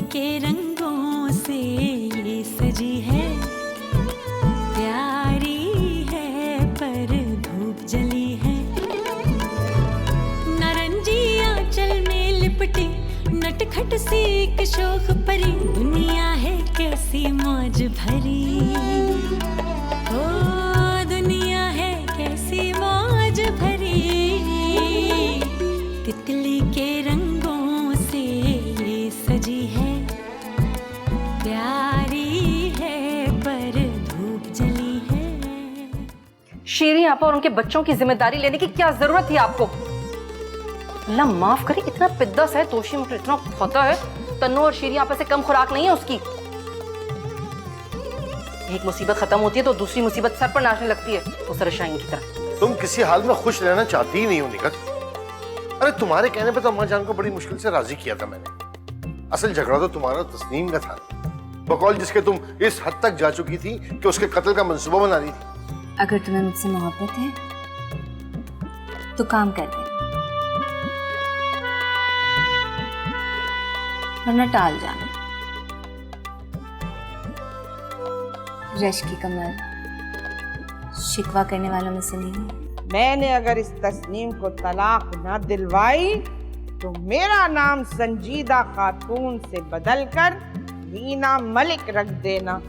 के रंगों से ये सजी है, प्यारी है पर धूप जली है। नारंगी आंचल में लिपटी नटखट सी एक शोख परी, दुनिया है कैसी मौज भरी। ओ दुनिया है कैसी मौज भरी, तितली के रंगों से ये सजी है, प्यारी है पर धूप जली है। शीरी आपा और उनके बच्चों की जिम्मेदारी लेने की क्या जरूरत थी आपको? अल्लाह माफ करे, इतना पिद्दा सा है तोशी मुझे इतना पता है, तन्नू और शीरी आपा से कम खुराक नहीं है उसकी। एक मुसीबत खत्म होती है तो दूसरी मुसीबत सर पर नाचने लगती है, उस रशाइन की तरह। तुम किसी हाल में खुश रहना चाहती ही नहीं हो निकट। अरे तुम्हारे कहने पे तो अम्मा जान को बड़ी मुश्किल से राजी किया था मैंने। असल झगड़ा तो तुम्हारा तस्नीम का था, बकौल जिसके तुम इस हद तक जा चुकी थी कि उसके कत्ल का मंसूबा बना रही थी। अगर तुम्हें मुझसे मोहब्बत है तो काम कर दे, वरना टाल जाना। रश की कमर शिकवा करने वालों में से नहीं है। मैंने अगर इस तस्नीम को तलाक न दिलवाई तो मेरा नाम संजीदा खातून से बदलकर वीना मलिक रख देना।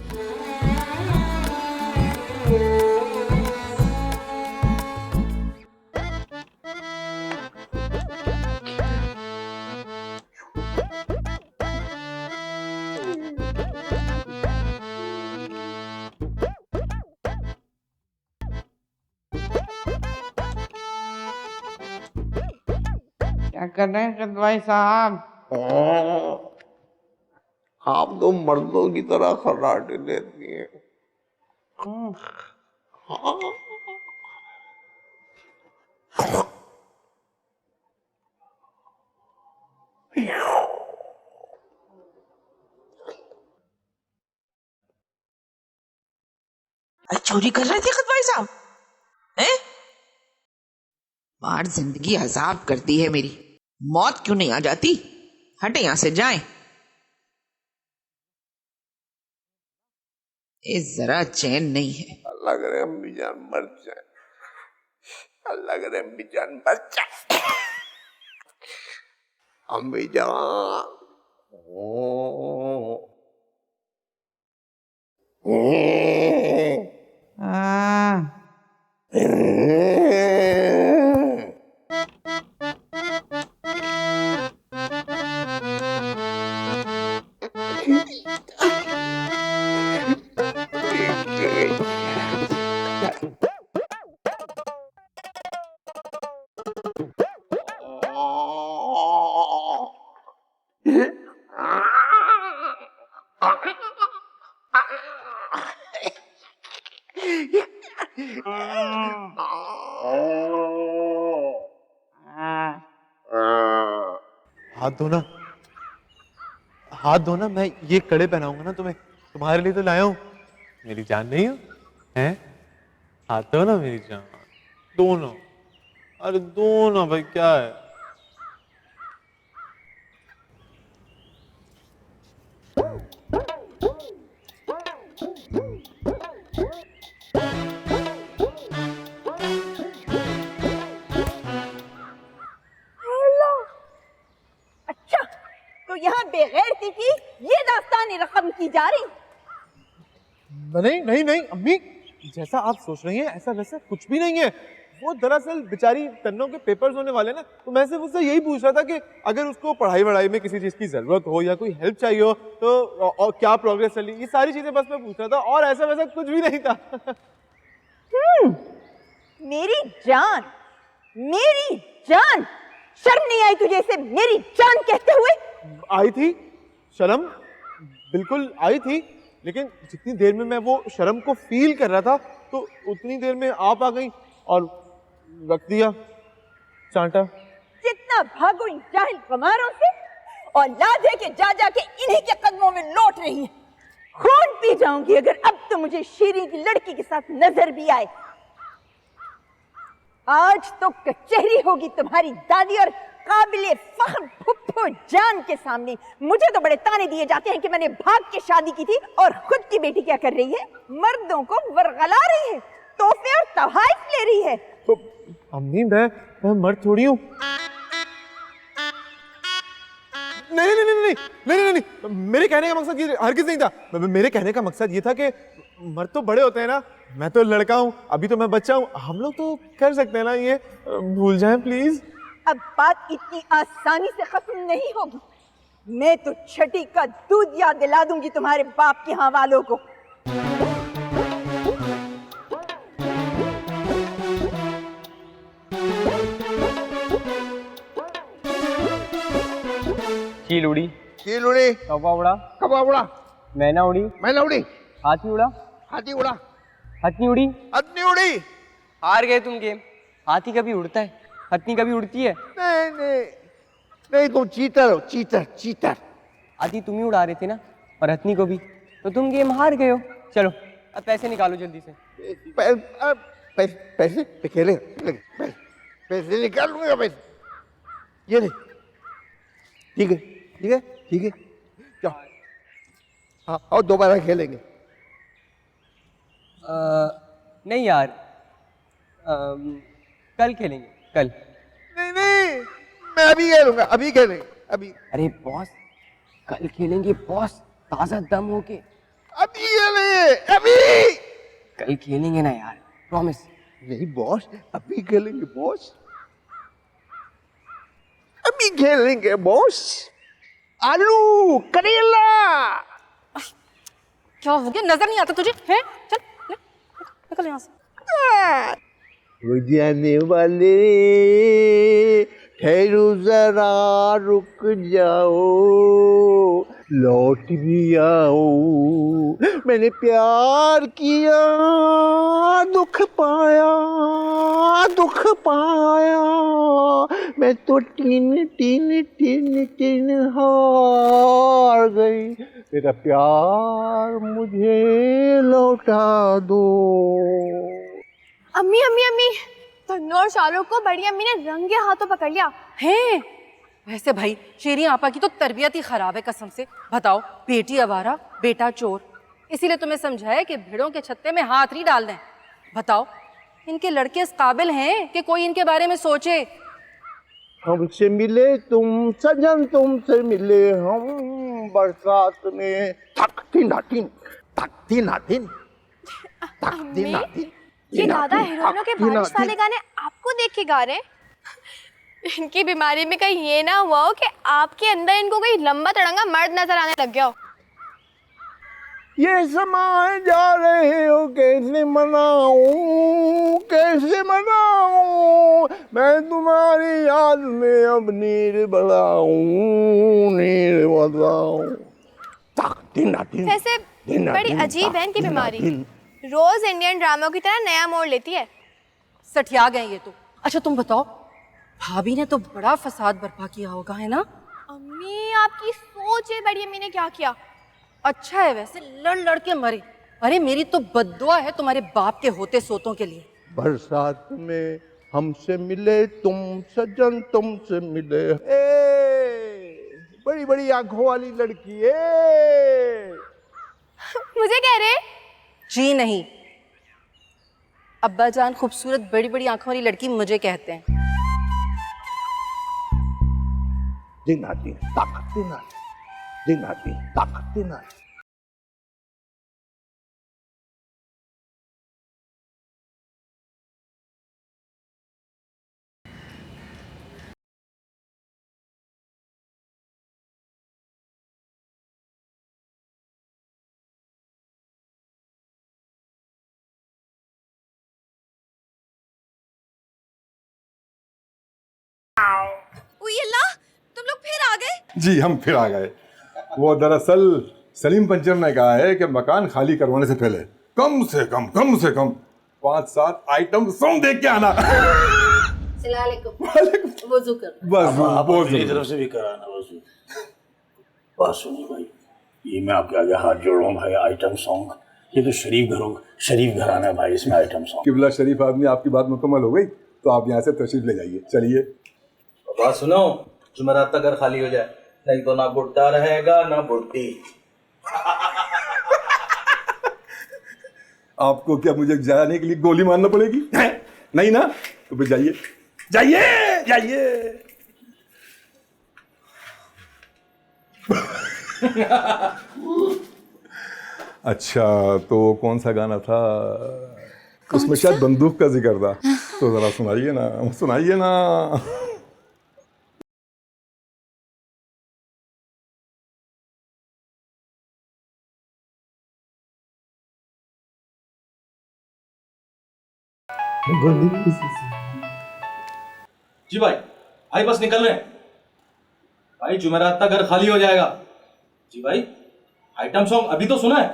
क्या कर रहे हैं भाई साहब? आप तो मर्दों की तरह खर्राटे लेती हैं। चोरी कर रहे थे खतवाई साहब हैं? बाहर जिंदगी अजाब करती है मेरी, मौत क्यों नहीं आ जाती? हटे यहां से, जाएं। ये जरा चैन नहीं है। अल्लाह करे अम्मी जान मर जाए, अल्लाह करे अम्मी जान मर जाए। अम्मी जान हाथ धोना, हाथ धोना। मैं ये कड़े पहनाऊंगा ना तुम्हें, तुम्हारे लिए तो लाया हूं। मेरी जान नहीं हो हैं? हाथ धोना मेरी जान। दोनों, अरे दोनों भाई, क्या है? अच्छा, तो यहाँ बेगैरती की ये दास्तान रकम की जा रही? नहीं नहीं नहीं अम्मी, जैसा आप सोच रही हैं ऐसा वैसा कुछ भी नहीं है। वो दरअसल बेचारी तन्नों के पेपर्स होने वाले ना, तो मैं सिर्फ उससे यही पूछ रहा था कि अगर उसको पढ़ाई वढ़ाई में किसी चीज की जरूरत हो या कोई हेल्प चाहिए हो तो और क्या प्रोग्रेस चली, ये सारी चीजें बस मैं पूछ रहा था, और ऐसा वैसा कुछ भी नहीं था। मेरी जान, मेरी जान, शर्म नहीं आई तुझे इसे मेरी जान कहते हुए? आई थी शर्म, बिल्कुल आई थी, लेकिन जितनी देर में मैं वो शर्म को फील कर रहा था तो उतनी देर में आप आ गई और रख दिया चांटा। जितना भागो इन जाहिल कमारों से, और लाज है कि जा जा के इन्हीं के कदमों में लौट रही है। खून पी जाऊंगी अगर अब तो मुझे शीरी की लड़की के साथ नजर भी आए। आज तो कचहरी होगी तुम्हारी दादी और काबिले फख्र फुफ्फो जान के सामने मुझे तो बड़े ताने दिए जाते हैं कि मैंने भाग के शादी की थी, और खुद की बेटी क्या कर रही है? मर्दों को वरगला रही है, तोहफे और तोहफे ले रही है। तो अम्मी मैं मर्द थोड़ी हूँ। नहीं नहीं नहीं नहीं नहीं नहीं नहीं, मेरे कहने का मकसद ये हरगिज़ नहीं था। मेरे कहने का मकसद ये था कि मर्द तो बड़े होते हैं ना, मैं तो लड़का हूँ, अभी तो मैं बच्चा हूँ, हम लोग तो कर सकते हैं ना ये, भूल जाएं प्लीज। अब बात इतनी आसानी से खत्म नहीं होगी। मैं तो छठी का दूध याद दिला दूंगी तुम्हारे बाप के यहाँ वालों को। चील उड़ी, चील उड़ी, कौवा उड़ा, कौवा उड़ा, मैना उड़ी, मैना उड़ी, हाथी उड़ा, हाथी उड़ा, हथनी उड़ी। हथनी उड़ी। हार गए तुम गेम। हाथी कभी उड़ता है, हथनी कभी उड़ती है? नहीं नहीं नहीं, तुम चीटर हो, चीटर चीटर। हाथी तुम ही उड़ा रहे थे ना, और हथनी को भी, तो तुम गेम हार गए हो। चलो अब पैसे निकालो जल्दी से। पैसे खेले, पैसे निकालूंगा पैसे। ये ले, ठीक है ठीक है ठीक है, चलो हाँ, और दोबारा खेलेंगे। नहीं यार, कल खेलेंगे कल। नहीं नहीं, मैं अभी खेलूंगा, अभी खेलेंगे अभी। अरे बॉस, कल खेलेंगे बॉस, ताजा दम होके। अभी खेलेंगे अभी। कल खेलेंगे ना यार, प्रॉमिस। नहीं बॉस, अभी खेलेंगे बॉस, अभी खेलेंगे बॉस। आलू करेला। क्या हो गया, नजर नहीं आता तुझे? है चल निकल यहाँ से। वो जाने वाले ठहरो जरा, रुक जाओ, लौट भी आओ। मैंने प्यार किया, दुख पाया, दुख पाया। मैं तो टीन टीन टीन टीन हार गई। मेरा प्यार मुझे लौटा दो। अम्मी अम्मी अम्मी, तन्नू और शाहरुख को बड़ी अम्मी ने रंगे हाथों पकड़ लिया है। वैसे भाई शेरी आपा की तो तरबियत ही खराब है कसम से। बताओ, बेटी आवारा बेटा चोर, इसीलिए तुम्हें समझाया कि भेड़ों के छत्ते में हाथ नहीं डाल दें। बताओ, इनके लड़के इस काबिल हैं कि कोई इनके बारे में सोचे? हमसे मिले तुम सजन, तुमसे मिले हम बरसात में। थक तीन नाटिन, थक तीन नाटिन, थक तीन नाटिन। ये दादा हीरोइनों के बारिश वाले गाने आपको देख के गा रहे? इनकी बीमारी में कहीं ये ना हुआ हो कि आपके अंदर इनको कोई लंबा तड़ंगा मर्द नजर आने लग गया हो। ये समाए जा रहे हो, कैसे मनाऊं, कैसे मनाऊं। मैं तुम्हारी याद में अब नीर बलाऊं, नीर बलाऊं। वैसे बड़ी अजीब है इनकी बीमारी, रोज इंडियन ड्रामों की तरह नया मोड़ लेती है। सठिया गए ये तो। अच्छा तुम बताओ, भाभी ने तो बड़ा फसाद बर्पा किया होगा, है ना? अम्मी आपकी सोच है, बड़ी अम्मी ने क्या किया? अच्छा है वैसे, लड़ लड़ के मरे। अरे मेरी तो बद्दुआ है तुम्हारे बाप के होते सोतों के लिए। बरसात में हमसे मिले तुम सजन, तुमसे मिले। बड़ी बड़ी आंखों वाली लड़की है। मुझे कह रहे? जी नहीं, अब्बा जान खूबसूरत बड़ी बड़ी आंखों वाली लड़की मुझे कहते हैं। दिन आती है ताकत, दिन आती, दिन आती है ताकत, दिन आती। तुम लोग फिर आ गए? जी हम फिर आ गए। वो दरअसल सलीम पंचर ने कहा है कि मकान खाली करवाने से पहले कम से कम 5-7 आइटम सॉन्ग देख के आना। वज़ू कर। बस मेरी तरफ से भी कराना वज़ू। बात सुनिए भाई, ये मैं आपके आगे हाथ जोड़ रहा हूँ भाई। आइटम सॉन्ग, ये तो शरीफ घराना है भाई, इसमें आइटम सॉन्ग। किबला शरीफ आदमी, आपकी बात मुकम्मल हो गई तो आप यहाँ से तशरीफ ले जाइए। चलिए। बात सुनो, जुमेरात तक घर खाली हो जाए, नहीं तो ना बुढ़ा रहेगा ना बुढ़ी। आपको क्या मुझे जाने के लिए गोली मारना पड़ेगी? नहीं ना, तो फिर जाइए जाइए जाइए। अच्छा, तो कौन सा गाना था? उसमें शायद बंदूक का जिक्र था, तो जरा सुनाइए ना, सुनाइए ना। जी भाई, भाई बस निकल रहे हैं भाई, जुमेरात तक घर खाली हो जाएगा। जी भाई, आइटम सॉन्ग अभी तो सुना है,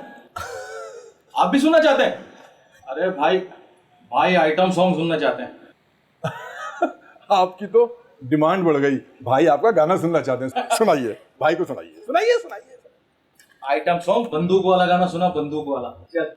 आप भी सुनना चाहते हैं? अरे भाई, भाई आइटम सॉन्ग सुनना चाहते हैं। आपकी तो डिमांड बढ़ गई, भाई आपका गाना सुनना चाहते हैं। सुनाइए, भाई को सुनाइए सुनाइए सुनाइए। आइटम सॉन्ग बंदूक वाला गाना सुना, बंदूक वाला। चल।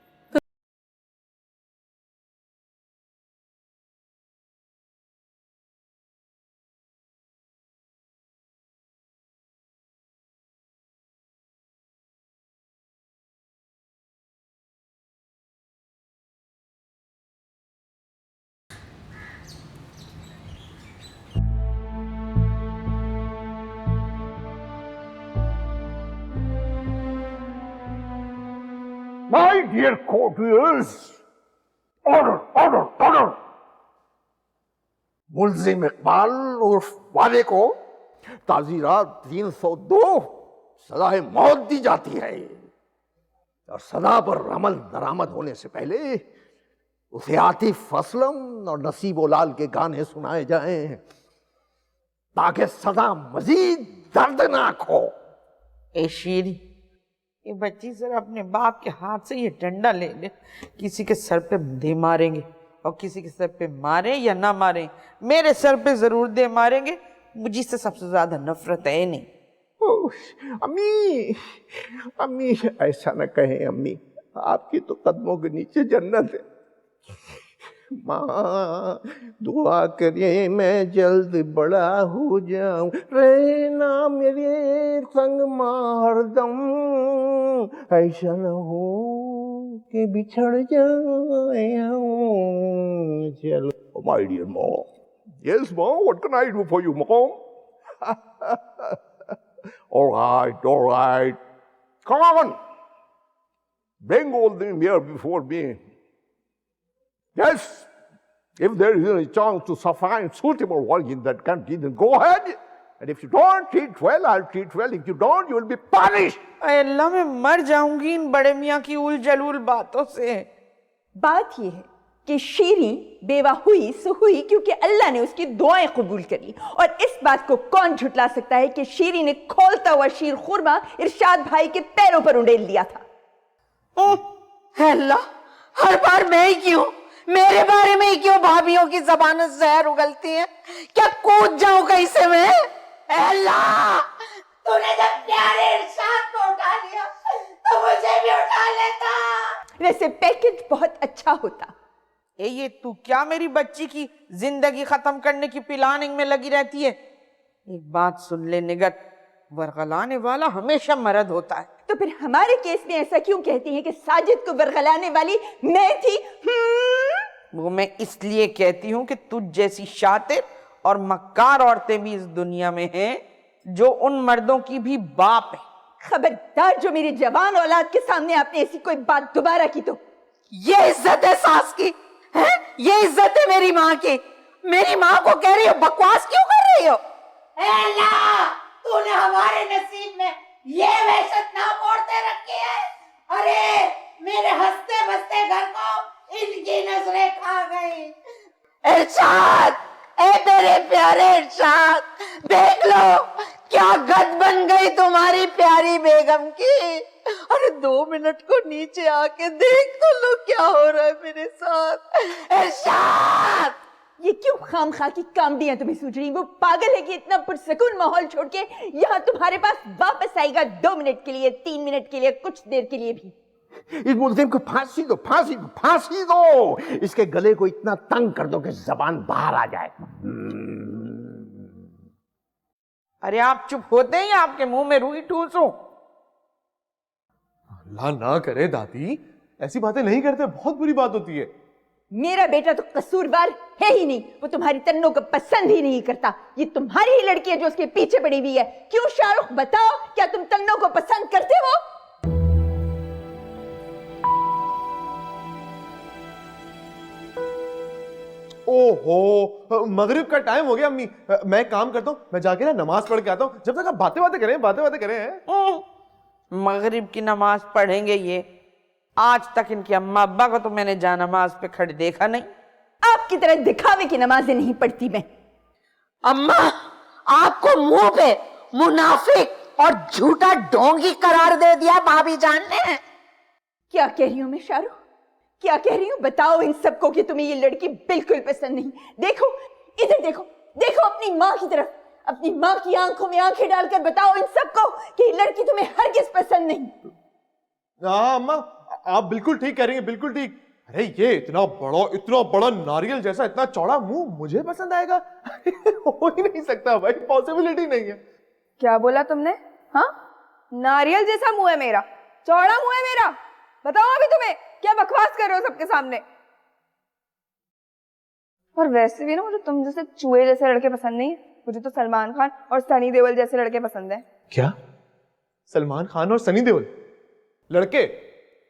My dear courtiers, order, order, order. मुल्जिम Iqbal उर्फ वाले को ताज़ीरात 302 सज़ाए मौत दी जाती है और सदा पर अमल दरामद होने से पहले उसे आतिफ असलम और नसीबो लाल के गाने सुनाए जाएं ताकि सदा मजीद दर्दनाक हो। ए शीरी, ये बच्ची जरा अपने बाप के हाथ से ये डंडा ले ले, किसी के सर पे दे मारेंगे और किसी के सर पे मारे या ना मारे, मेरे सर पे जरूर दे मारेंगे, मुझे से सबसे ज्यादा नफरत है नहीं। अम्मी, अम्मी ऐसा न कहें अम्मी, आपकी तो कदमों के नीचे जन्नत है। माँ दुआ करिए मैं जल्द बड़ा हो जाऊं, रहना मेरे संग माँ हरदम, ऐसा न हो कि बिछड़ जाए। चलो my dear mom. Yes mom, what can I do for you mom? All right, come on, bring all them here before me. Yes, if there is a chance to find suitable work in that country, then go ahead. And if you don't treat well, I'll treat well. If you don't, you will be punished. अल्लाह, मैं मर जाऊंगी इन बड़े मियाँ की उल जलूल बातों से। बात यह है कि शीरी बेवा हुई सो हुई क्योंकि अल्लाह ने उसकी दुआएं कबूल कर ली, और इस बात को कौन झुटला सकता है कि शीरी ने खोलता हुआ शीर खुरमा इरशाद भाई के पैरों पर उंडेल दिया था। अल्लाह, हर बार मैं ही क्यों, मेरे बारे में ही क्यों भाभियों की जबान से जहर उगलती है? क्या कूद जाऊं कहीं से मैं? अल्लाह, तूने जब प्यारे इरशाद को उठा लिया तो मुझे भी उठा लेता। वैसे पैकेज बहुत अच्छा होता। ये तू क्या मेरी बच्ची की जिंदगी खत्म करने की प्लानिंग में लगी रहती है? एक बात सुन ले निगत, वरगलाने वाला हमेशा मर्द होता है। तो फिर हमारे केस में ऐसा क्यों कहती हैं कि साजिद को वरगलाने वाली मैं थी? वो मैं इसलिए कहती हूँ कि तुझ जैसी शातिर और मक्कार औरतें भी इस दुनिया में हैं जो उन मर्दों की भी बाप है। खबरदार, जो मेरी जवान औलाद के सामने आपने ऐसी कोई बात दोबारा की तो। ये इज्जत है सास की, है? ये इज्जत है मेरी माँ की। मेरी माँ को कह रही हो बकवास क्यों कर रही हो? अल्लाह, तूने हमारे नसीब में ये वहशत नाम औरतें रखी है। अरे मेरे हंसते बसते घर को इनकी नजरें खा गई। इरशाद, ए मेरे प्यारे इरशाद, देख लो क्या गद बन गई तुम्हारी प्यारी बेगम की। अरे 2 मिनट को नीचे आके देख तो लो क्या हो रहा है मेरे साथ। इरशाद, ये क्यों खामखा की कामड़ियां तुम्हें सूझ रही? वो पागल है कि इतना पुरसकून माहौल छोड़ के यहाँ तुम्हारे पास वापस आएगा 2 मिनट के लिए, 3 मिनट के लिए, कुछ देर के लिए भी। इस मुल्जिम को फांसी दो, फांसी दो, फांसी दो। इसके गले को इतना तंग कर दो कि जबान बाहर आ जाए। अरे आप चुप होते ही आपके मुंह में रुई ठूसूं। अल्लाह ना करे दादी, ऐसी बातें नहीं करते, बहुत बुरी बात होती है। मेरा बेटा तो कसूरवार है ही नहीं, वो तुम्हारी तन्नों को पसंद ही नहीं करता। ये तुम्हारी ही लड़की है जो उसके पीछे पड़ी हुई है। क्यों शाहरुख, बताओ, क्या तुम तन्नों को पसंद करते हो? ओहो, मगरिब का टाइम हो गया अम्मी। मैं काम करता हूँ, मैं जाके ना नमाज पढ़ के आता हूँ। जब तक आप बातें बातें करें। मगरिब की नमाज पढ़ेंगे ये? आज तक इनके अम्मा अब्बा को तो मैंने जानमाज पे खड़े देखा नहीं। आपकी तरह दिखावे की नमाजें नहीं पढ़ती मैं। अम्मा, आपको मुंह पे मुनाफिक और झूठा ढोंगी करार दे दिया भाभी जान ने। क्या कह रही हूं मैं शाहरुख, क्या कह रही हूं? बताओ इन सबको कि तुम्हें ये लड़की बिल्कुल पसंद नहीं। देखो इधर, देखो देखो अपनी माँ की तरफ, अपनी माँ की आंखों में आंखें डालकर बताओ इन सबको कि ये लड़की तुम्हें हरगिज पसंद नहीं। हाँ अम्मा, आप बिल्कुल ठीक कह रही हैं, बिल्कुल ठीक। अरे ये इतना बड़ा नारियल जैसा इतना चौड़ा मुंह मुझे पसंद आएगा? हो ही नहीं सकता भाई, पॉसिबिलिटी नहीं है। क्या बोला तुमने? हाँ, नारियल जैसा मुंह है मेरा, चौड़ा मुंह है मेरा? बताओ अभी तुम्हें, क्या बकवास कर रहे हो सबके सामने? और वैसे भी ना मुझे तुम जैसे चूहे जैसे लड़के पसंद नहीं है। मुझे तो सलमान खान और सनी देओल जैसे लड़के पसंद है। क्या? सलमान खान और सनी देओल लड़के?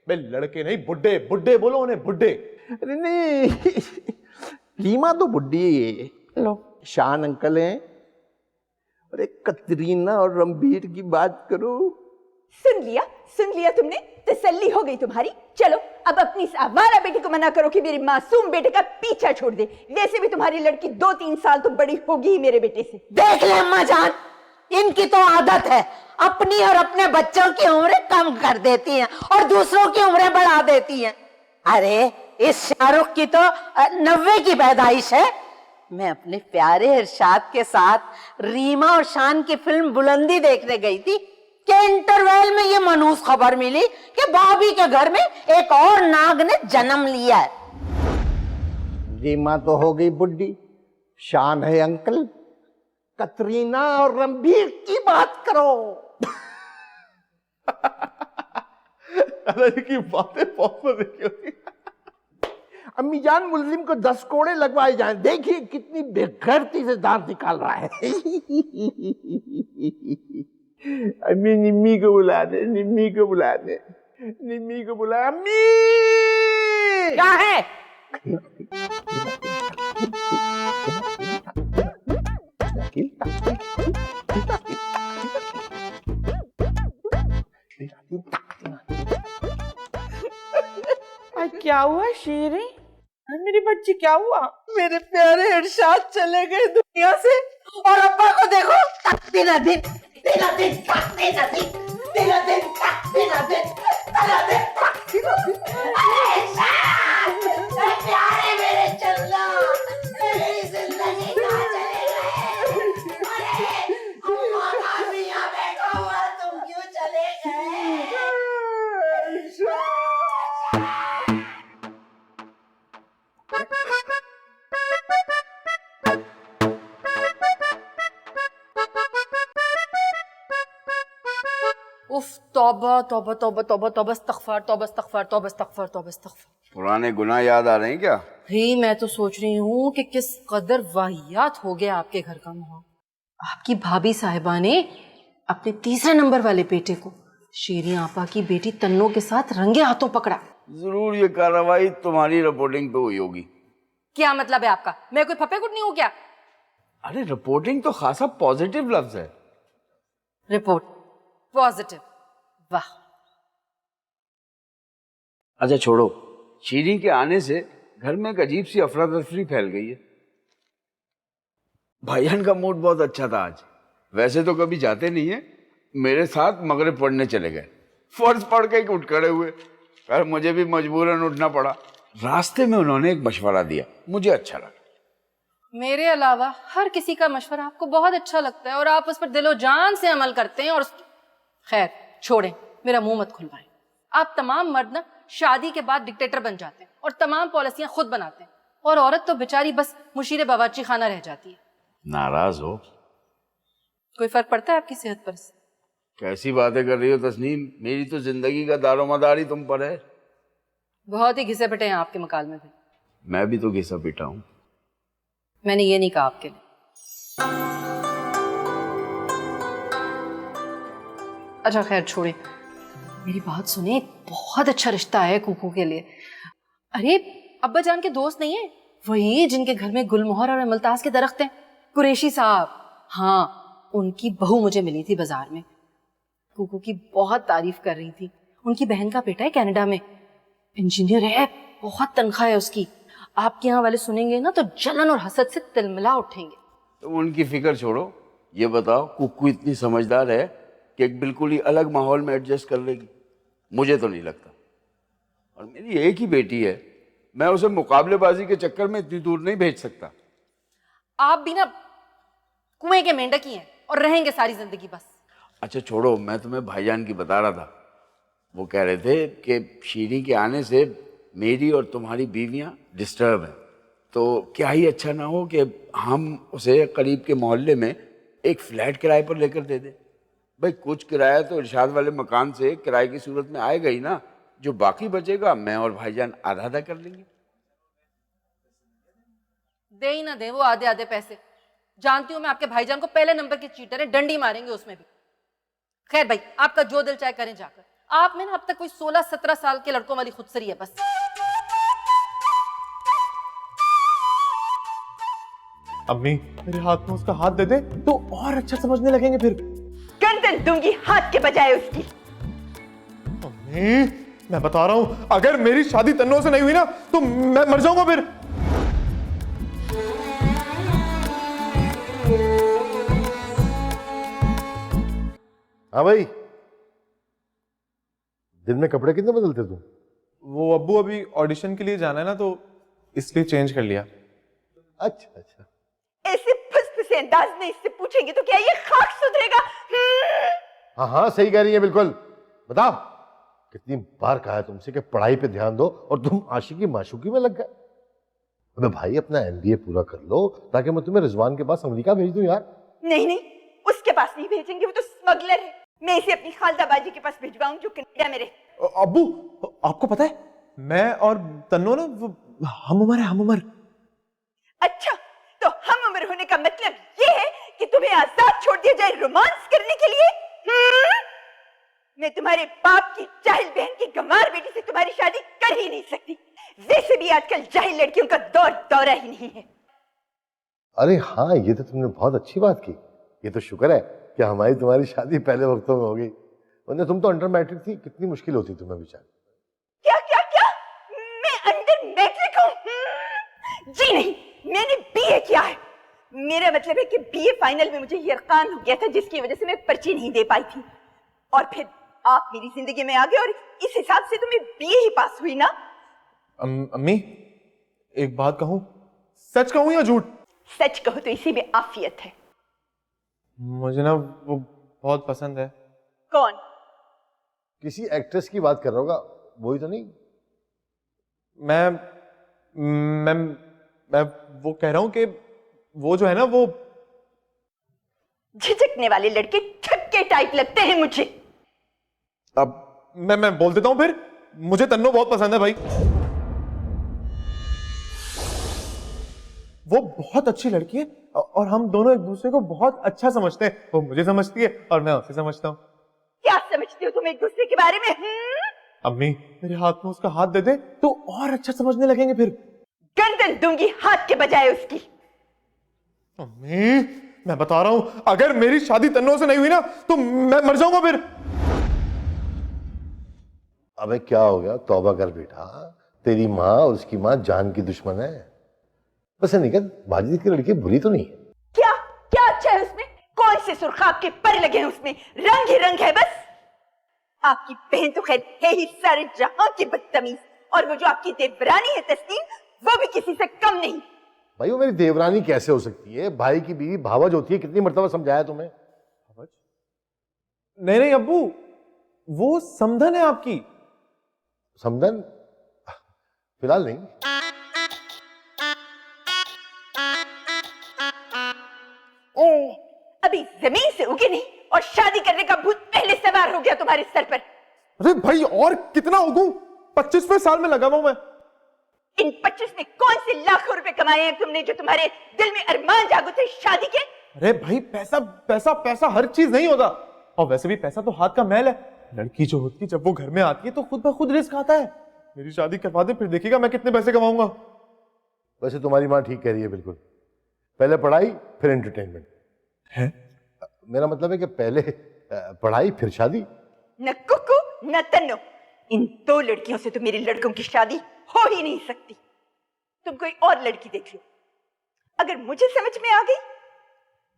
बे लड़के नहीं, बुड्ढे, बुड्ढे बोलो उन्हें, बुड्ढे। अरे नहीं, रीमा तो बुड्ढी है। लो, शान अंकल हैं। अरे कतरीना और रणबीर की बात करो। सुन लिया तुमने, तसल्ली हो गई तुम्हारी। चलो अब अपनी इस आवारा बेटी को मना करो कि मेरे मासूम बेटे का पीछा छोड़ दे। वैसे भी तुम्हारी लड़की 2-3 साल तो बड़ी होगी ही मेरे बेटे से। देख ले अम्मा जान, इनकी तो आदत है अपनी और अपने बच्चों की उम्रें कम कर देती हैं और दूसरों की उम्रें बढ़ा देती हैं। अरे इस शाहरुख की तो 90 की पैदाइश है। मैं अपने प्यारे इरशाद के साथ रीमा और शान की फिल्म बुलंदी देखने गई थी कि इंटरवल में ये मनहूस खबर मिली कि भाभी के घर में एक और नाग ने जन्म लिया है। रीमा तो हो गई बुड्ढी, शान है अंकल। कतरीना और रणबीर की बात करो। अल्लाह की बातें बहुत मजे की होती है। अम्मी जान, मुल्जिम को 10 कोड़े लगवाए जाएं। देखिए कितनी बेगैरती से दांत निकाल रहा है। अम्मी निम्मी को बुला दे, निम्मी को बुला दे, निम्मी को बुला। अम्मी क्या है? क्या हुआ शेरी? मेरी बच्ची क्या हुआ? मेरे प्यारे इरशाद चले गए दुनिया से और अब्बा को देखो दिन दिन प्यारे मेरे चन्ना, मेरी जिंदगी कहाँ चले गए? अरे अम्मा का मियां बैठा हुआ, तुम क्यों चले गए? उफ, तौबा तौबा तौबा तौबा तौबा, इस्तग़फ़ार, तौबा इस्तग़फ़ार, तौबा इस्तग़फ़ार, तौबा इस्तग़फ़ार। पुराने गुनाह याद आ रहे हैं क्या? ही मैं तो सोच रही हूँ कि किस कदर वाहियात हो गया आपके घर का माहौल। आपकी भाभी साहिबा ने अपने 3रे नंबर वाले बेटे को शेरी आपा की बेटी तन्नो के साथ रंगे हाथों पकड़ा। जरूर ये कार्रवाई तुम्हारी रिपोर्टिंग पे हुई होगी। क्या मतलब है आपका? मैं कोई फप्पे कुटनी हूँ क्या? अरे रिपोर्टिंग तो खासा पॉजिटिव लफ्ज है। रिपोर्ट पॉजिटिव, वाह। अच्छा छोड़ो, शीरी के आने से घर में एक अजीब सी अफरा तफरी फैल गई है। भाईजान का मूड बहुत अच्छा था आज। वैसे तो कभी जाते नहीं है, मेरे साथ मगरिब पढ़ने चले गए। फर्ज पढ़ के उठ खड़े हुए, पर मुझे भी मजबूरन उठना पड़ा। रास्ते में उन्होंने एक मशवरा दिया, मुझे अच्छा लगा। मेरे अलावा हर किसी का मशवरा आपको बहुत अच्छा लगता है और आप उस पर दिलो जान से अमल करते हैं। और खैर छोड़ें, मेरा मुंह मत खुलवाएं। आप तमाम मर्द ना शादी के बाद डिक्टेटर बन जाते हैं और तमाम पॉलिसियां खुद बनाते हैं, और औरत तो बेचारी बस मुशीर बावर्ची खाना रह जाती है। नाराज हो? कोई फर्क पड़ता है आपकी सेहत पर? कैसी बातें कर रही हो तस्नीम, मेरी तो जिंदगी का दारोमदार ही तुम पर है। बहुत ही घिसे पिटे हैं आपके मकाल में भी। मैं भी तो घिसा पिटा हूँ। मैंने ये नहीं कहा आपके लिए। अच्छा खैर छोड़े, मेरी बात सुने, बहुत अच्छा रिश्ता है कुकू के लिए। अरे अब्बा जान के दोस्त नहीं है, वही जिनके घर में गुलमोहर और मुल्ताज के दरख्त हैं, कुरैशी साहब। हाँ, उनकी बहू मुझे मिली थी बाजार में, कुकू की बहुत तारीफ कर रही थी। उनकी बहन का बेटा है कनाडा में, इंजीनियर है, बहुत तनख्वाह है उसकी। आपके यहाँ वाले सुनेंगे ना तो जलन और हसद से तिलमिला उठेंगे। तुम उनकी फिक्र छोड़ो, ये बताओ कुक्कू इतनी समझदार है कि एक बिल्कुल ही अलग माहौल में एडजस्ट कर लेगी? मुझे तो नहीं लगता। और मेरी एक ही बेटी है, मैं उसे मुकाबलेबाजी के चक्कर में इतनी दूर नहीं भेज सकता। आप भी ना कुएं के मेंढक ही हैं और रहेंगे सारी जिंदगी बस। अच्छा छोड़ो, मैं तुम्हें भाईजान की बता रहा था। वो कह रहे थे कि शीरी के आने से मेरी और तुम्हारी बीवियां डिस्टर्ब हैं, तो क्या ही अच्छा ना हो कि हम उसे करीब के मोहल्ले में एक फ्लैट किराए पर लेकर दे दें। भाई कुछ किराया तो इरशाद वाले मकान से किराए की सूरत में आएगा ही ना, जो बाकी बचेगा मैं और भाईजान आधा आधा कर लेंगे। दे ही ना दे वो आधे आधे पैसे, जानती हूं मैं आपके भाईजान को, पहले नंबर के चीटर है, डंडी मारेंगे उसमें भी। खैर भाई, आपका जो दिल चाहे करें जाकर। आप में ना अब तक कोई 16-17 साल के लड़कों वाली खुदसरी है बस। अम्मी मेरे हाथ में उसका हाथ दे दे तो और अच्छा समझने लगेंगे फिर। गर्दन दूंगी हाथ के बजाय उसकी। अम्मी मैं बता रहा हूं, अगर मेरी शादी तन्नों से नहीं हुई ना तो मैं मर जाऊंगा फिर। हाँ भाई, दिन में कपड़े कितने बदलते तुम? वो अब्बू अभी ऑडिशन के लिए जाना है ना, तो इसलिए चेंज कर लिया। अच्छा अच्छा। ऐसे फुसफुसे अंदाज में इससे पूछेंगे तो क्या ये खाक सुधरेगा? हाँ हाँ सही कह रही है बिल्कुल। बताओ, कितनी बार कहा है तुमसे कि पढ़ाई पे ध्यान दो और तुम आशिकी माशूकी में लग गए। अबे भाई अपना MBA पूरा कर लो ताकि मैं तुम्हें रिजवान के पास अमेरिका भेज दूं यार। नहीं नहीं, उसके पास नहीं भेजेंगे, वो तो स्मगलर है। मैं इसे अपनी खालदा बाजी के पास भिजवाऊं जो कनाडा में रहे। अब्बू आपको पता है मैं और तन्नो ना हम उम्र है, हम उम्र। अच्छा, तो हम उम्र होने का मतलब ये है कि तुम्हें आजाद छोड़ दिया जाए रोमांस करने के लिए? मैं तुम्हारे बाप की जाहिल बहन की गंवार बेटी से तुम्हारी शादी कर ही नहीं सकती। वैसे भी आजकल जाहिल लड़कियों का दौरा ही नहीं है। अरे हाँ, ये तो तुमने बहुत अच्छी बात की। ये तो शुक्र है कि हमारी तुम्हारी शादी पहले वक्तों में हो गई, वरना तुम तो अंडर मैट्रिक थी, कितनी मुश्किल होती तुम्हें बेचारी। क्या क्या क्या? मैं अंडर मैट्रिक हूँ? जी नहीं, मैंने BA किया है। मेरा मतलब है कि BA फाइनल में मुझे यरकान हो गया था, जिसकी वजह से मैं पर्ची नहीं दे पाई थी। और फिर आप मेरी जिंदगी में आ गए और इस हिसाब से तुम्हें BA ही पास हुई ना? अम्मी एक बात कहूं, सच कहूं या झूठ? सच कहो तो इसी में आफियत है। मुझे ना वो बहुत पसंद है। कौन? किसी एक्ट्रेस की बात कर रहा होगा, वही तो नहीं? मैं वो कह रहा हूं कि वो जो है ना, वो झिझकने वाले लड़के छक्के टाइप लगते हैं मुझे। अब मैं बोल देता हूं फिर, मुझे तन्नो बहुत पसंद है भाई। वो बहुत अच्छी लड़की है और हम दोनों एक दूसरे को बहुत अच्छा समझते हैं। वो मुझे समझती है और मैं उसे समझता हूँ। क्या समझते हो तुम एक दूसरे के बारे में? अम्मी मेरे हाथ में उसका हाथ दे दे तो और अच्छा समझने लगेंगे फिर। गर्दन दूंगी हाथ के बजाय उसकी। अम्मी मैं बता रहा हूं, अगर मेरी शादी तन्नो से नहीं हुई ना तो मैं मर जाऊंगा फिर। अबे क्या हो गया, तौबा कर बेटा। तेरी माँ और उसकी माँ जान की दुश्मन है। वैसे निकल, बाजी की लड़की बुरी तो नहीं है। क्या क्या अच्छा है उसमें? कौन से सुर्खाब के पर लगे हैं उसमें? रंग ही रंग है बस। आपकी बहन तो खैर है ही सारे जहां की बदतमीज, और वो जो आपकी देवरानी है तस्नीम, वो भी किसी से कम नहीं। भाई वो मेरी देवरानी कैसे हो सकती है? भाई की बीवी भावज होती है, कितनी मर्तबा समझाया तुम्हें? नहीं नहीं अब्बू, वो समधन है आपकी। समधन? फिलहाल नहीं। अभी जमीन से गया तुम्हारे सर पर। अरे भाई और कितना उगूं? 25वें साल में लगा हुआ हूं मैं। इन 25 में कौन से लाखों रुपए कमाए हैं तुमने जो तुम्हारे दिल में अरमान जागो थे शादी के? अरे भाई पैसा पैसा पैसा हर चीज नहीं होता, और वैसे भी पैसा तो हाथ का मैल है। लड़की जो होती है जब वो घर में आती है तो खुद ब खुद रिस्क आता है। मेरी शादी करवा दे, फिर देखिएगा मैं कितने पैसे कमाऊंगा। वैसे तुम्हारी माँ ठीक कह रही है बिल्कुल, पहले पढ़ाई फिर एंटरटेनमेंट है। मेरा मतलब है कि पहले पढ़ाई फिर शादी। न कुकू न तन्नो, इन दो लड़कियों से तो मेरी लड़कों की शादी हो ही नहीं सकती। तुम कोई और लड़की देख लो, अगर मुझे समझ में आ गई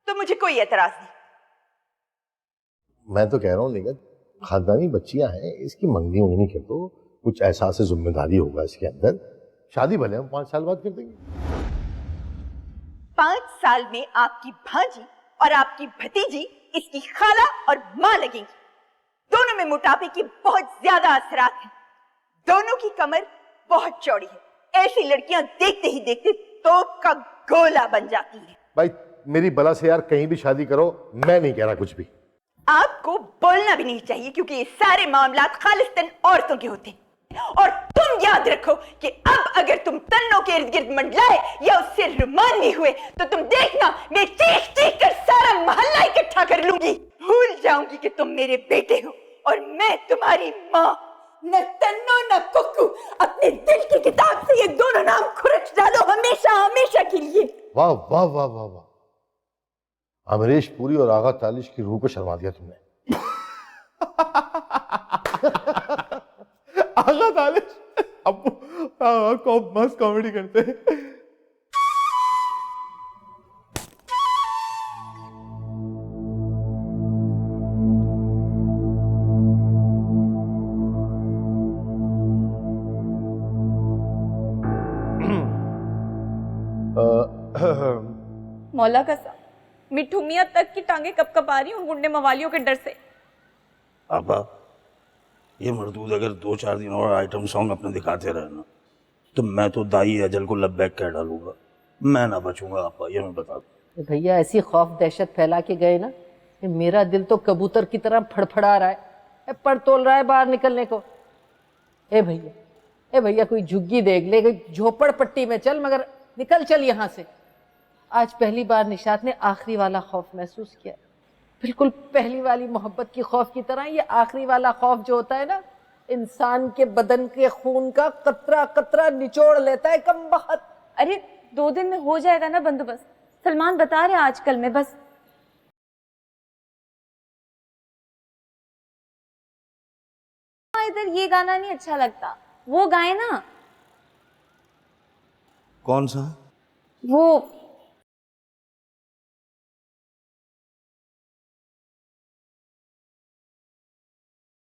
तो मुझे कोई एतराज नहीं। मैं तो कह रहा हूँ निगत, खानदानी बच्चियां हैं, इसकी मंगनी उंगनी कर दो, कुछ एहसास जिम्मेदारी होगा इसके अंदर। शादी भले हम 5 साल बाद कर देंगे। 5 साल में आपकी भांजी और आपकी भतीजी इसकी खाला और माँ लगेंगी। दोनों में मोटापे की बहुत ज्यादा असरात हैं। दोनों की कमर बहुत चौड़ी है। ऐसी लड़कियां देखते ही देखते तोप का गोला बन जाती है। भाई मेरी बला से यार कहीं भी शादी करो, मैं नहीं कह रहा कुछ भी। आपको बोलना भी नहीं चाहिए क्योंकि ये सारे मामलात खालिस्तान औरतों के होते हैं। और तुम याद रखो कि अब अगर तुम तन्नों के इर्द गिर्द मंडलाए या उससे रुमानी हुए तो तुम देखना मैं चीख चीख कर सारा मोहल्ला इकट्ठा कर लूंगी। भूल जाऊंगी कि तुम मेरे बेटे हो और मैं तुम्हारी माँ। न तन्नो न कुक्कू, अपने दिल की किताब से ये दोनों नाम खुरच डालो हमेशा हमेशा के लिए। वाह वाह वाह वाह वाह, अमरीश पुरी और आगा तालिश की रूह को शर्मा दिया तुमने। आगा तालिश अब मस्त कॉमेडी करते हैं। मौला कसम, मिठू मियां तक की टांगे कप आ रही उन गुंडे मवालियों के डर से। आपा ये मर्दूद अगर 2-4 दिन और आइटम सॉन्ग अपने दिखाते रहे ना तो मैं तो दाई अजल को लब्बैक कह डालूंगा। मैं ना बचूंगा आपा, ये मैं बता दूं। भैया ऐसी खौफ दहशत फैला के गए ना कि मेरा दिल तो कबूतर की तरह फड़फड़ा रहा है, पर तोल रहा है बाहर निकलने को। ए भैया कोई झुग्गी देख ले, कोई झोपड़ पट्टी में चल, मगर निकल चल यहाँ से। आज पहली बार निशात ने आखिरी वाला खौफ महसूस किया, बिल्कुल पहली वाली मोहब्बत की खौफ की तरह। ये आखिरी वाला खौफ जो होता है ना, इंसान के बदन के खून का कतरा कतरा निचोड़ लेता है कमबख्त। अरे 2 दिन में हो जाएगा ना बंदोबस्त, सलमान बता रहे आजकल में। बस इधर ये गाना नहीं अच्छा लगता, वो गाए ना। कौन सा? वो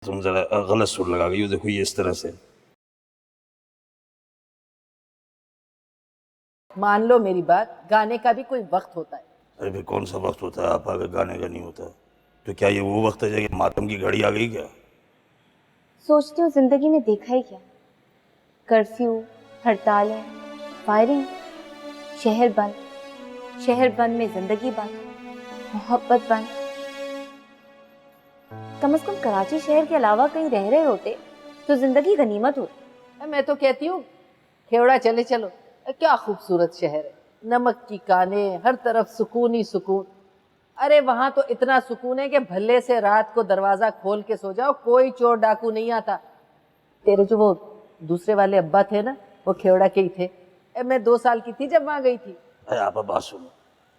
तुम जरा गलत सुर लगा गई हो, देखो ये इस तरह से। मान लो मेरी बात, गाने का भी कोई वक्त होता है। अरे भाई कौन सा वक्त होता है आप, अगर गाने का नहीं होता तो क्या ये वो वक्त है कि मातम की घड़ी आ गई क्या? सोचती हूँ जिंदगी में देखा ही क्या, कर्फ्यू, हड़तालें, फायरिंग, शहर बंद में जिंदगी बंद, मोहब्बत बंद। कम से कम कराची शहर के अलावा कहीं रह रहे होते तो जिंदगी गनीमत होती। मैं तो कहती हूँ खेवड़ा चले चलो, क्या खूबसूरत शहर है, नमक की कानें, हर तरफ सुकून ही सुकून। अरे वहां तो इतना सुकून है कि भले से रात को दरवाजा खोल के सो जाओ, कोई चोर डाकू नहीं आता। तेरे जो वो दूसरे वाले अब्बा थे ना, वो खेवड़ा के ही थे। मैं 2 साल की थी जब वहां गई थी। अरे आप बात सुनो,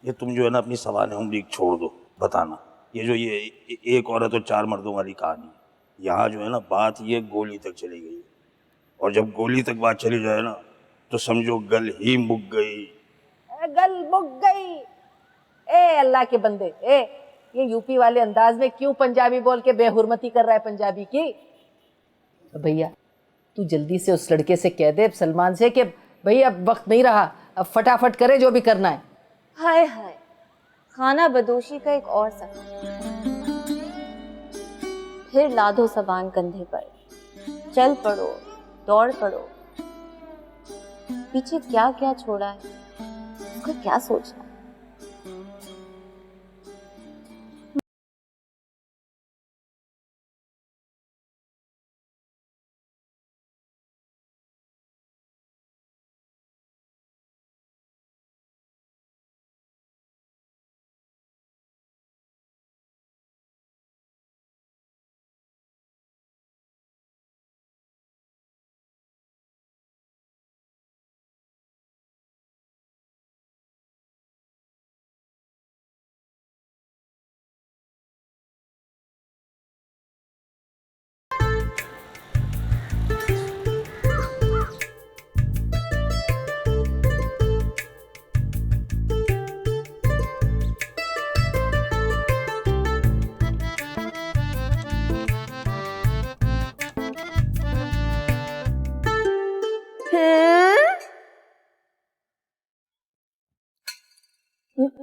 ये तुम जो है ना अपनी सवाल उम्र छोड़ दो। बताना ये जो ये एक औरत और 4 मर्दों वाली कहानी, यहाँ जो है ना बात ये गोली तक चली गई, और जब गोली तक बात चली जाए ना तो समझो गल ही मुक गई। गल मुक गई। ए अल्लाह के बंदे, ये यूपी वाले अंदाज में क्यों पंजाबी बोल के बेहुरमती कर रहा है पंजाबी की? भैया तू जल्दी से उस लड़के से कह दे, सलमान से, कि भैया अब वक्त नहीं रहा, अब फटाफट करे जो भी करना है। हाय हाय, खाना बदोशी का एक और सफर। फिर लादो सबान कंधे पर, चल पड़ो, दौड़ पड़ो। पीछे क्या क्या छोड़ा है, उसका क्या सोचना।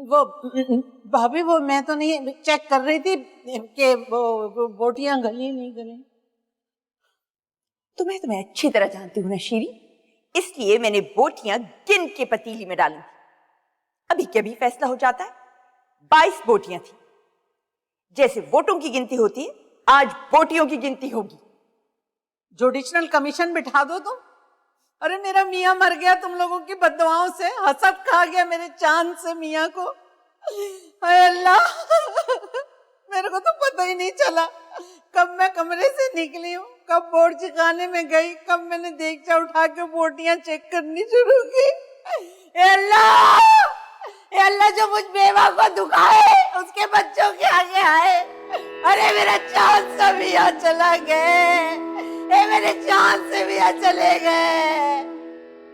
वो भाभी वो मैं तो नहीं चेक कर रही थी कि वो बोटियां गली नहीं गली। तुम्हें अच्छी तरह जानती हूँ ना शीरी, इसलिए मैंने बोटियां गिन के पतीली में डाली। अभी क्या भी फैसला हो जाता है। 22 बोटियां थी। जैसे वोटों की गिनती होती है, आज बोटियों की गिनती होगी। जुडिशनल कमीशन बिठा दो तुम। अरे मेरा मियाँ मर गया तुम लोगों की बददुआओं से, हसद खा गया मेरे चांद से मियाँ को। हाय अल्लाह, मेरे को तो पता ही नहीं चला कब मैं कमरे से निकली हूँ, कब बोर्ड चिकाने में गई, कब मैंने देगचा उठा के बोटियां चेक करनी शुरू की। अल्लाह जो मुझ बेवा को दुखाए उसके बच्चों के आगे आए। अरे मेरा चांद सा मियाँ चला गए, मेरे चांद से मियाँ चले गए।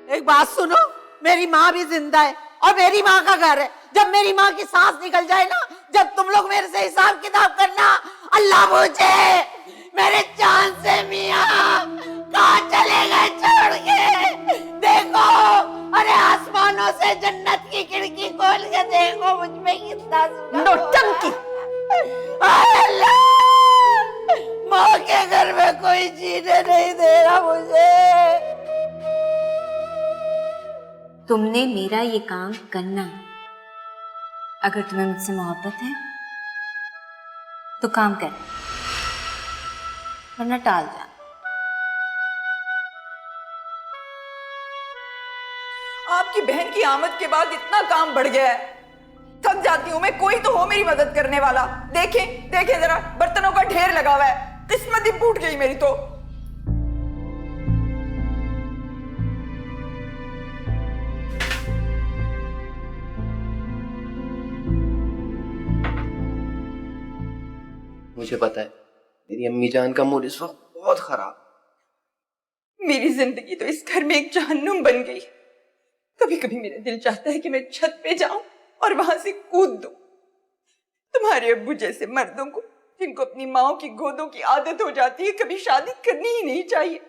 एक बात सुनो, मेरी माँ भी जिंदा है और मेरी माँ का घर है। जब मेरी माँ की सांस निकल जाए ना, जब तुम लोग मेरे से हिसाब किताब करना, अल्लाह पूछे मेरे चांद से मियाँ कहाँ चले गए छोड़ के। देखो, अरे आसमानों से जन्नत की खिड़की खोल के देखो, मुझ में कितना नौटंकी। अल्लाह, माँ के घर में कोई जीने नहीं दे रहा मुझे। तुमने मेरा ये काम करना। अगर तुम्हें मुझसे मोहब्बत है तो काम कर, वरना टाल जा। आपकी बहन की आमद के बाद इतना काम बढ़ गया है, थक जाती हूँ मैं। कोई तो हो मेरी मदद करने वाला। देखें जरा, बर्तनों का ढेर लगा हुआ है। किस्मत ही फूट गई मेरी तो। मुझे पता है मेरी अम्मी जान का मूड इस वक्त बहुत खराब। मेरी जिंदगी तो इस घर में एक जहन्नुम बन गई। कभी कभी मेरा दिल चाहता है कि मैं छत पे जाऊं और वहां से कूद दूं। तुम्हारे अब्बू जैसे मर्दों को, जिनको अपनी माओ की गोदों की आदत हो जाती है, कभी शादी करनी ही नहीं चाहिए।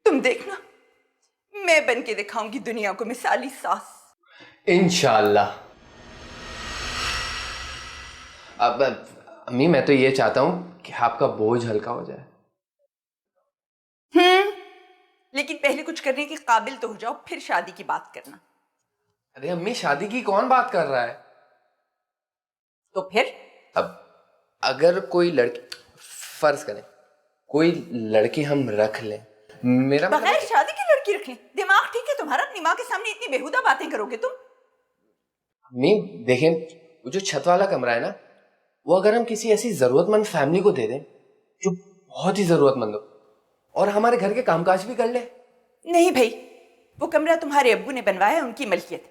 तुम देखना, मैं बन के दिखाऊंगी दुनिया को मिसाली सास। इंशाल्लाह। अब अम्मी, मैं तो ये चाहता हूँ कि आपका बोझ हल्का हो जाए। लेकिन पहले कुछ करने के काबिल तो हो जाओ, फिर शादी की बात करना। अरे अम्मी, शादी की कौन बात कर रहा है? तो फिर अब अगर कोई लड़की, फर्ज करें कोई लड़की हम रख लें, मेरा बगैर शादी की लड़की रख लें? दिमाग ठीक है तुम्हारा? अपनी माँ के सामने इतनी बेहुदा बातें करोगे तुम? अम्मी देखें, वो जो छत वाला कमरा है ना, वो अगर हम किसी ऐसी जरूरतमंद फैमिली को दे दें जो बहुत ही जरूरतमंद हो और हमारे घर के कामकाज भी कर ले। नहीं भाई, वो कमरा तुम्हारे अब्बू ने बनवाया है, उनकी मलकियत।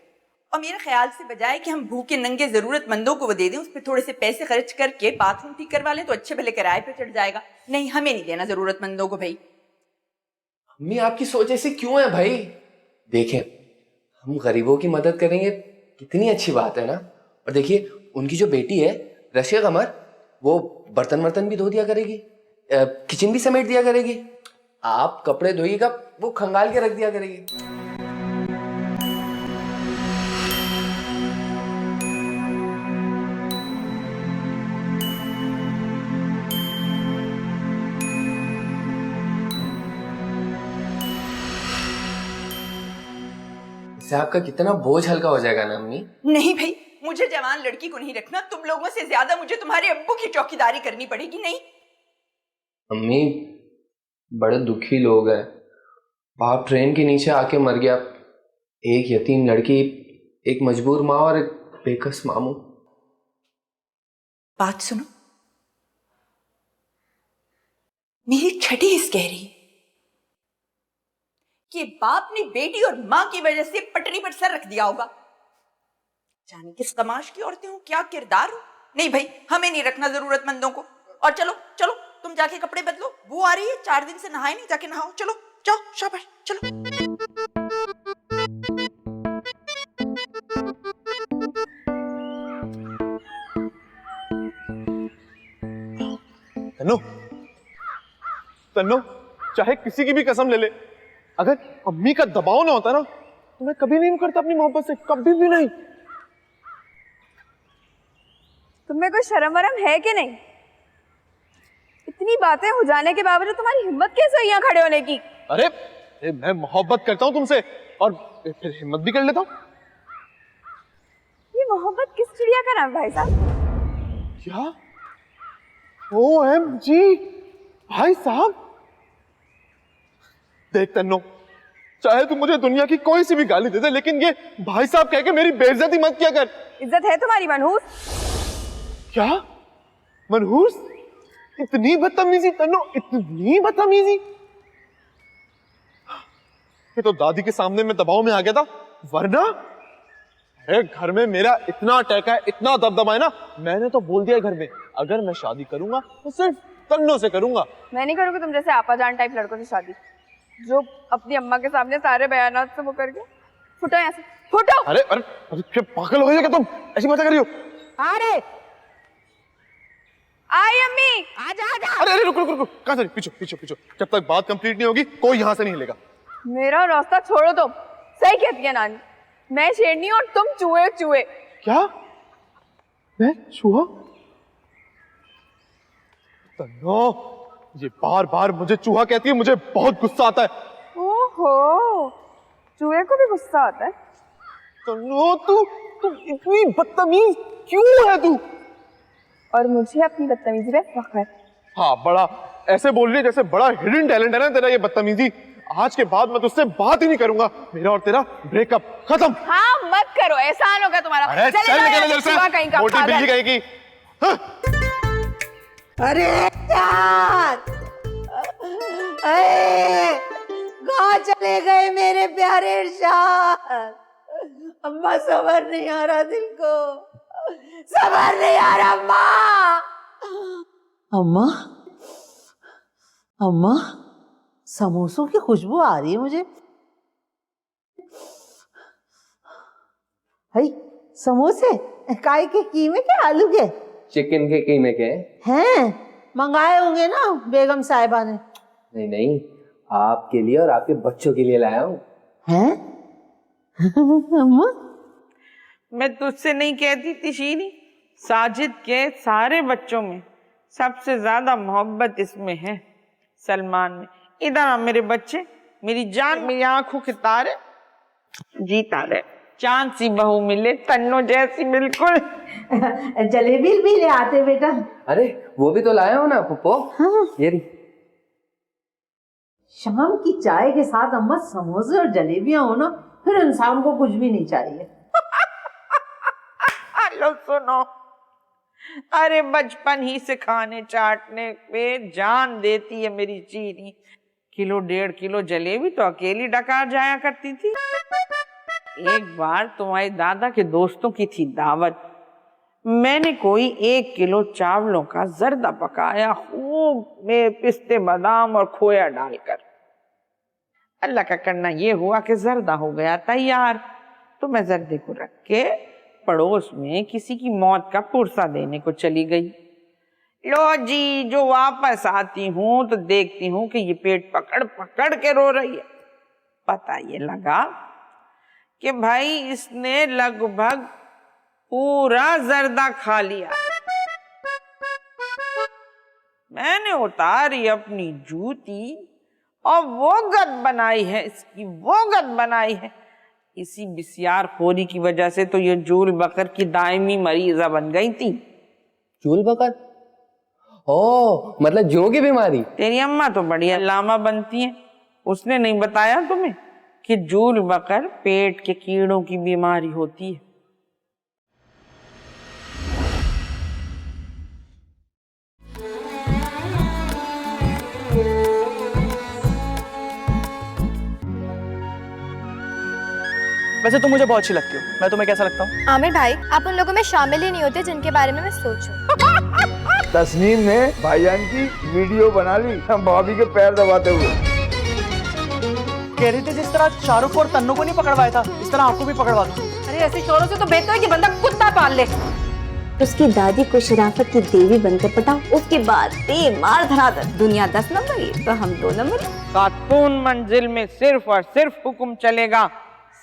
और मेरे ख्याल से बजाय कि हम भूखे नंगे जरूरतमंदों को वो दे दें, उस पर थोड़े से पैसे खर्च करके बाथरूम ठीक करवा लें तो अच्छे भले किराए पे चढ़ जाएगा। नहीं, हमें नहीं देना जरूरतमंदों को भाई। अम्मी आपकी सोच ऐसी क्यों है भाई? देखें, हम गरीबों की मदद करेंगे, कितनी अच्छी बात है ना। और देखिए, उनकी जो बेटी है रशिया कमर, वो बर्तन वर्तन भी धो दिया करेगी, किचन भी समेट दिया करेगी। आप कपड़े धोइएगा, वो खंगाल के रख दिया करेगी। इससे आपका कितना बोझ हल्का हो जाएगा ना अम्मी। नहीं भाई, मुझे जवान लड़की को नहीं रखना। तुम लोगों से ज्यादा मुझे तुम्हारे अब्बू की चौकीदारी करनी पड़ेगी। नहीं अम्मी, बड़े दुखी लोग हैं। बाप ट्रेन के नीचे आके मर गया, एक यतीम लड़की, एक मजबूर माँ और एक बेकस मामू। बात सुनो, मेरी छठी हिस्स कह रही कि बाप ने बेटी और माँ की वजह से पटरी पर सर रख दिया होगा। जाने किस कमाश की औरतें हो, क्या किरदार हो। नहीं भाई, हमें नहीं रखना जरूरतमंदों को। और चलो चलो, तुम जाके कपड़े बदलो, वो आ रही है, 4 दिन से नहाए नहीं, जाके नहाओ। चलो जाओ, शाबाश, चलो। तन्नो, तन्नो, चाहे किसी की भी कसम ले ले, अगर अम्मी का दबाव ना होता ना, तो मैं कभी नहीं करता अपनी मोहब्बत से, कभी भी नहीं। तुम्हें कोई शर्म वरम है कि नहीं? इतनी बातें हो जाने के बावजूद तुम्हारी हिम्मत कैसे हुई यहाँ खड़े होने की? अरे मैं मोहब्बत करता हूँ तुमसे और फिर हिम्मत भी कर लेता हूँ। ये मोहब्बत किस चिड़िया का नाम भाई साहब? क्या? OMG भाई साहब, देख तन्नो, चाहे तू मुझे दुनिया की कोई सी भी गाली दे दे, लेकिन ये भाई साहब कह के मेरी बेइज्जती मत किया कर। इज्जत है तुम्हारी मनहूस? क्या मनहूस? इतनी बदतमीजी तन्नो, इतनी बदतमीजी? ये तो दादी के सामने मैं दबाव में आ गया था, वरना अरे घर में मेरा इतना अटैक है, इतना दबदबा है ना, मैंने तो बोल दिया घर में अगर मैं शादी करूंगा तो सिर्फ तन्नो से करूंगा। मैं नहीं करूंगी तुम जैसे आपा जान टाइप लड़कों से शादी, जो अपनी अम्मा के सामने सारे बयानात से वो करके। फुटो यहाँ से, फुटो। अरे अरे अरे पागल हो गए क्या तुम? ऐसी बातें कर रही हो? अरे आई अम्मी, आजा आजा। अरे अरे रुको रुको रुको, कहाँ से? पीछे पीछे पीछे, जब तक बात कंप्लीट नहीं होगी कोई यहाँ से नहीं हिलेगा। मेरा रास्ता छोड़ो तुम। सही कहती है नानी, मैं शेरनी और तुम चूहे चूहे। क्या? मैं चूहा? तन्नो, ये बार बार मुझे चूहा कहती है, मुझे बहुत गुस्सा आता है। ओहो, चूहे को भी गुस्सा आता है? तन्नो तू इतनी बदतमीज क्यों है तू? और मुझे अपनी बदतमीजी पे फख्र। हाँ, बड़ा ऐसे बोल रही है जैसे बड़ा हिडन टैलेंट है ना तेरा ये बदतमीजी। आज के बाद मैं तुझसे बात ही नहीं करूंगा, मेरा और तेरा ब्रेकअप खत्म। हाँ मत करो, एहसान होगा तुम्हारा। अरे चल निकल इधर से, मोटी बिल्ली कहेगी। अरे कहाँ चले गए मेरे प्यारे इरशाद? अम्मा सबर नहीं आ रहा दिल को, सबर नहीं आ रहा अम्मा। अम्मा अम्मा, समोसों की खुशबू आ रही है मुझे। भाई समोसे काय के, कीमे के, आलू के? चिकन के कीमे के हैं, मंगाए होंगे ना बेगम साहिबा ने? नहीं नहीं, आपके लिए और आपके बच्चों के लिए लाया हूँ। हैं? अम्मा मैं तुझसे नहीं कहती थी शीरी, साजिद के सारे बच्चों में सबसे ज्यादा मोहब्बत इसमें है, सलमान में। इधर आ मेरे बच्चे, मेरी जान, मेरी आंखों के तारे, जी तारे, चांद सी बहू मिले तन्नो जैसी बिल्कुल। जलेबी भी ले आते बेटा। अरे वो भी तो लाया हो ना पप्पो। हाँ। ये रही। शाम की चाय के साथ अम्मा समोसे और जलेबियां हो ना, फिर इंसान को कुछ भी नहीं चाहिए। लो सुनो, अरे बचपन ही से खाने चाटने पे जान देती है मेरी चीनी। किलो 1.5 किलो जलेबी तो अकेली डकार जाया करती थी। एक बार तुम्हारे दादा के दोस्तों की थी दावत, मैंने कोई 1 किलो चावलों का जर्दा पकाया खूब में पिस्ते बादाम और खोया डालकर। अल्लाह का करना ये हुआ कि जर्दा हो गया तैयार। तो मैं जर्दे को रख के पड़ोस में किसी की मौत का पुरसा देने को चली गई। लो जी, जो वापस आती हूँ तो देखती हूँ कि ये पेट पकड़ पकड़ के रो रही है। पता ये लगा कि भाई इसने लगभग पूरा जर्दा खा लिया। मैंने उतारी अपनी जूती और वो गद बनाई है इसकी, वो गद बनाई है। इसी बिसियार खोरी की वजह से तो ये जूल बकर की दायमी मरीजा बन गई थी। जूल बकर? ओ, मतलब जू की बीमारी? तेरी अम्मा तो बड़ी अल्लामा बनती है, उसने नहीं बताया तुम्हें कि जूल बकर पेट के कीड़ों की बीमारी होती है। वैसे तुम मुझे बहुत अच्छी लगती हो, मैं तुम्हें कैसा लगता हूँ? आमिर भाई, आप उन लोगों में शामिल ही नहीं होते जिनके बारे में मैं सोचूं। तस्नीम ने भाईजान की वीडियो बना ली हम भाभी के पैर दबाते हुए। कह रहे थे जिस तरह शाहरुख और तन्नू को नहीं पकड़वाया था, इस तरह आपको भी पकड़वा दो। अरे ऐसे शोरों से तो बेहतर है कि बंदा कुत्ता पाल ले। उसकी दादी को शराफत की देवी बनकर पटाओ, उसके बाद मार धराधर। दुनिया 10 नंबर ही तो हम 2 नंबर। खातून मंजिल में सिर्फ और सिर्फ हुक्म चलेगा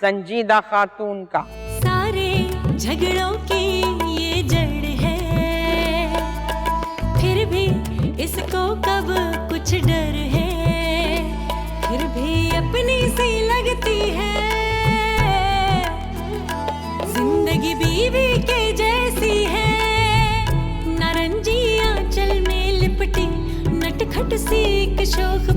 संजीदा खातून का। सारे झगड़ों की ये जड़ है, किसको कब कुछ डर है, फिर भी अपनी सी लगती है। जिंदगी बीवी के जैसी है, नारंगी आंचल में लिपटी नटखट सी एक शोख